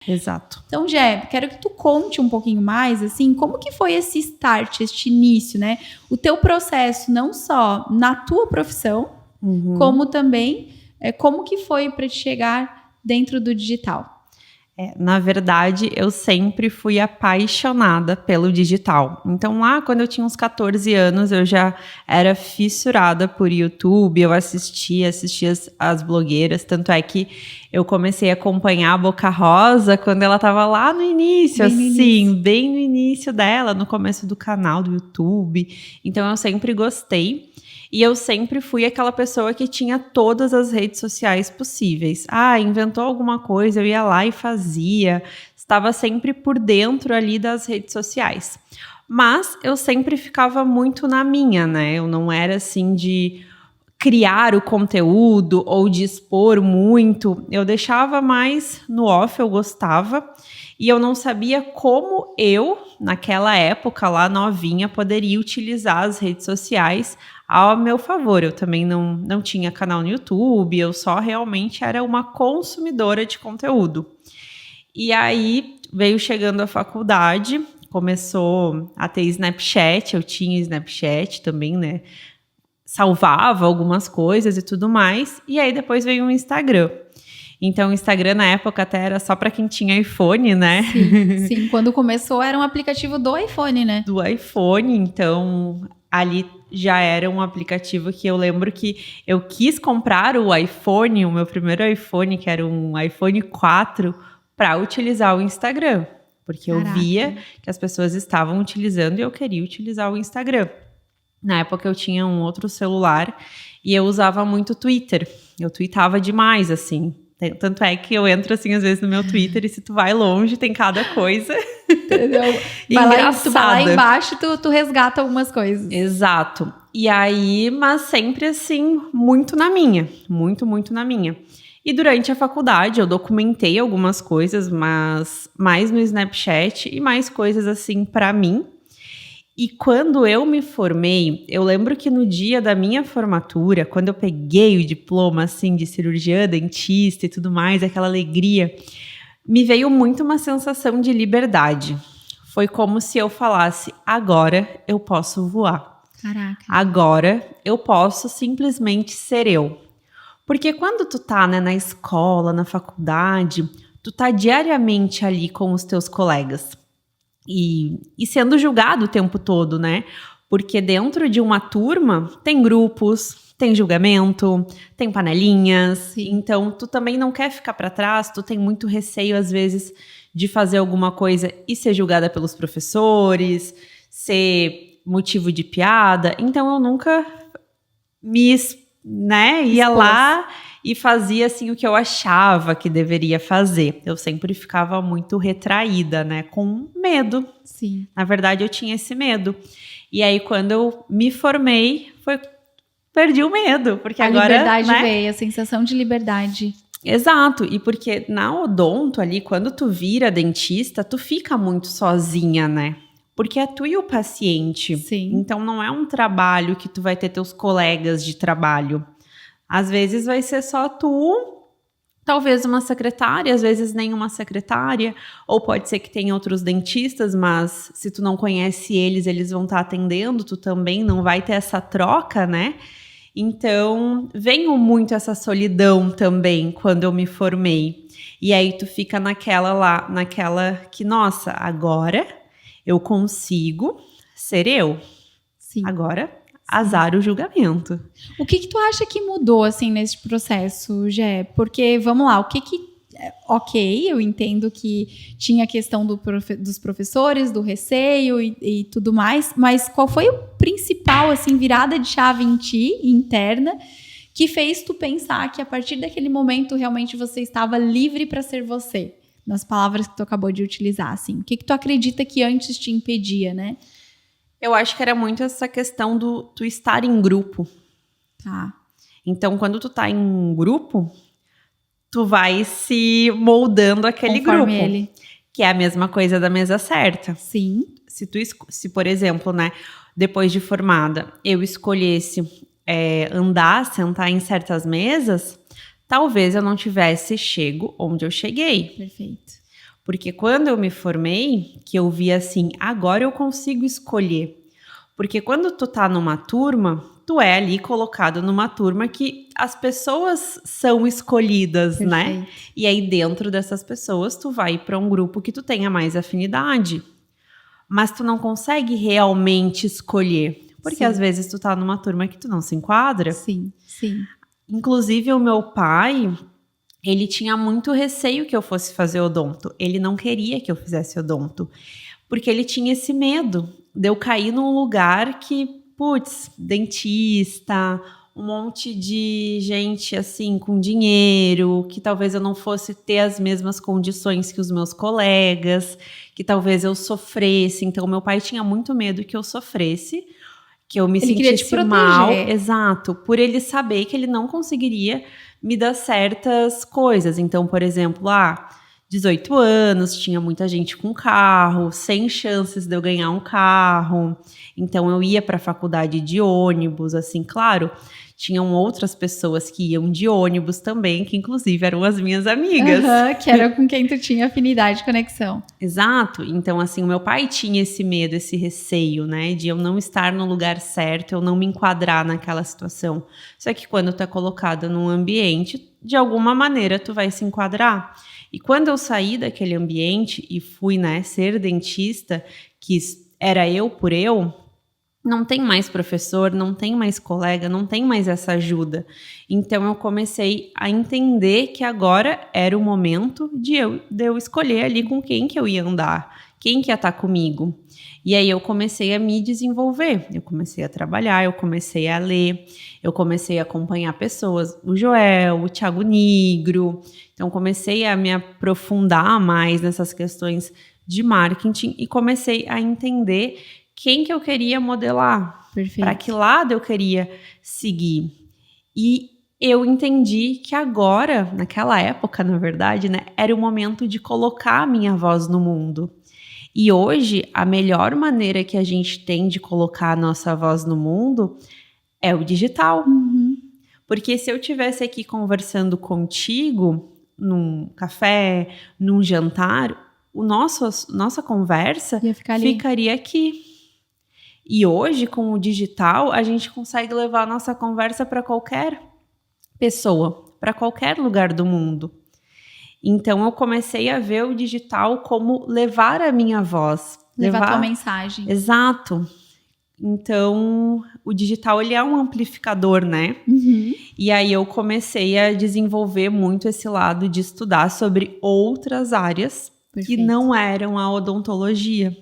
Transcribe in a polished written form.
Exato. Então, Gé, quero que tu conte um pouquinho mais, assim, como que foi esse start, este início, né? O teu processo, não só na tua profissão, como também como que foi para te chegar dentro do digital. Na verdade, eu sempre fui apaixonada pelo digital. Então, lá quando eu tinha uns 14 anos, eu já era fissurada por YouTube, eu assistia as blogueiras, tanto é que eu comecei a acompanhar a Boca Rosa quando ela estava lá no início, bem no início dela, no começo do canal do YouTube. Então, eu sempre gostei. E eu sempre fui aquela pessoa que tinha todas as redes sociais possíveis. Inventou alguma coisa, eu ia lá e fazia. Estava sempre por dentro ali das redes sociais. Mas eu sempre ficava muito na minha, né? Eu não era assim de criar o conteúdo ou de expor muito. Eu deixava mais no off, eu gostava. E eu não sabia como eu, naquela época lá novinha, poderia utilizar as redes sociais ao meu favor. Eu também não tinha canal no YouTube, eu só realmente era uma consumidora de conteúdo. E aí veio chegando a faculdade, começou a ter Snapchat, eu tinha Snapchat também, né? Salvava algumas coisas e tudo mais. E aí depois veio o Instagram. Então, o Instagram, na época, até era só para quem tinha iPhone, né? Sim. Quando começou, era um aplicativo do iPhone, né? Do iPhone, então, ali já era um aplicativo que eu lembro que eu quis comprar o iPhone, o meu primeiro iPhone, que era um iPhone 4, para utilizar o Instagram. Porque eu via que as pessoas estavam utilizando e eu queria utilizar o Instagram. Na época, eu tinha um outro celular e eu usava muito Twitter. Eu tweetava demais, assim. Tanto é que eu entro, assim, às vezes no meu Twitter e se tu vai longe, tem cada coisa. Entendeu? Tu vai lá embaixo e tu resgata algumas coisas. Exato. E aí, mas sempre, assim, muito na minha. Muito, muito na minha. E durante a faculdade eu documentei algumas coisas, mas mais no Snapchat e mais coisas, assim, pra mim. E quando eu me formei, eu lembro que no dia da minha formatura, quando eu peguei o diploma, assim, de cirurgiã, dentista e tudo mais, aquela alegria, me veio muito uma sensação de liberdade. Foi como se eu falasse, agora eu posso voar. Caraca. Agora eu posso simplesmente ser eu. Porque quando tu tá, né, na escola, na faculdade, tu tá diariamente ali com os teus colegas. E sendo julgado o tempo todo, né? Porque dentro de uma turma tem grupos, tem julgamento, tem panelinhas. Sim. Então, tu também não quer ficar para trás, tu tem muito receio, às vezes, de fazer alguma coisa e ser julgada pelos professores, ser motivo de piada. Então, eu nunca ia lá e fazia assim o que eu achava que deveria fazer. Eu sempre ficava muito retraída, né? Com medo. Sim. Na verdade, eu tinha esse medo. E aí, quando eu me formei, perdi o medo. Porque agora, liberdade veio, a sensação de liberdade. Exato. E porque na odonto ali, quando tu vira dentista, tu fica muito sozinha, né? Porque é tu e o paciente. Sim. Então, não é um trabalho que tu vai ter teus colegas de trabalho. Às vezes vai ser só tu, talvez uma secretária, às vezes nenhuma secretária, ou pode ser que tenha outros dentistas, mas se tu não conhece eles, eles vão estar atendendo, tu também não vai ter essa troca, né? Então, veio muito essa solidão também quando eu me formei. E aí tu fica naquela que, nossa, agora eu consigo ser eu. Sim. Agora azar o julgamento. O que tu acha que mudou, assim, nesse processo, Gé? Porque, vamos lá, ok, eu entendo que tinha a questão dos professores, do receio e tudo mais, mas qual foi o principal, assim, virada de chave em ti, interna, que fez tu pensar que a partir daquele momento realmente você estava livre para ser você? Nas palavras que tu acabou de utilizar, assim. O que tu acredita que antes te impedia, né? Eu acho que era muito essa questão do tu estar em grupo. Tá. Então, quando tu tá em grupo, tu vai se moldando aquele Conforme grupo. ele. Que é a mesma coisa da mesa certa. Sim. Se por exemplo, né, depois de formada, eu escolhesse sentar em certas mesas, talvez eu não tivesse chego onde eu cheguei. Perfeito. Porque quando eu me formei, que eu vi assim, agora eu consigo escolher. Porque quando tu tá numa turma, tu é ali colocado numa turma que as pessoas são escolhidas, né? Perfeito. E aí dentro dessas pessoas tu vai para um grupo que tu tenha mais afinidade. Mas tu não consegue realmente escolher. Porque Sim. às vezes tu tá numa turma que tu não se enquadra. Sim, sim. Inclusive o meu pai, ele tinha muito receio que eu fosse fazer odonto. Ele não queria que eu fizesse odonto. Porque ele tinha esse medo de eu cair num lugar que, putz, dentista, um monte de gente assim com dinheiro, que talvez eu não fosse ter as mesmas condições que os meus colegas, que talvez eu sofresse. Então, meu pai tinha muito medo que eu sofresse, que eu me Ele queria te sentisse mal. proteger. Exato, por ele saber que ele não conseguiria me dar certas coisas. Então, por exemplo, 18 anos, tinha muita gente com carro, sem chances de eu ganhar um carro. Então eu ia para a faculdade de ônibus, assim, claro, tinham outras pessoas que iam de ônibus também, que inclusive eram as minhas amigas. Aham, que era com quem tu tinha afinidade e conexão. Exato. Então, assim, o meu pai tinha esse medo, esse receio, né, de eu não estar no lugar certo, eu não me enquadrar naquela situação. Só que quando tu é colocada num ambiente, de alguma maneira tu vai se enquadrar. E quando eu saí daquele ambiente e fui, né, ser dentista, que era eu por eu, não tem mais professor, não tem mais colega, não tem mais essa ajuda. Então eu comecei a entender que agora era o momento de eu escolher ali com quem que eu ia andar, quem que ia estar comigo. E aí eu comecei a me desenvolver, eu comecei a trabalhar, eu comecei a ler, eu comecei a acompanhar pessoas, o Joel, o Thiago Nigro. Então comecei a me aprofundar mais nessas questões de marketing e comecei a entender quem que eu queria modelar, Perfeito. para que lado eu queria seguir. E eu entendi que agora, naquela época, na verdade, né, era o momento de colocar a minha voz no mundo. E hoje, a melhor maneira que a gente tem de colocar a nossa voz no mundo é o digital. Uhum. Porque se eu estivesse aqui conversando contigo, num café, num jantar, nossa conversa Ia ficar ali. ficaria aqui. E hoje, com o digital, a gente consegue levar a nossa conversa para qualquer pessoa, para qualquer lugar do mundo. Então, eu comecei a ver o digital como levar a minha voz. Levar tua mensagem. Exato. Então, o digital, ele é um amplificador, né? Uhum. E aí eu comecei a desenvolver muito esse lado de estudar sobre outras áreas que Perfeito. não eram a odontologia.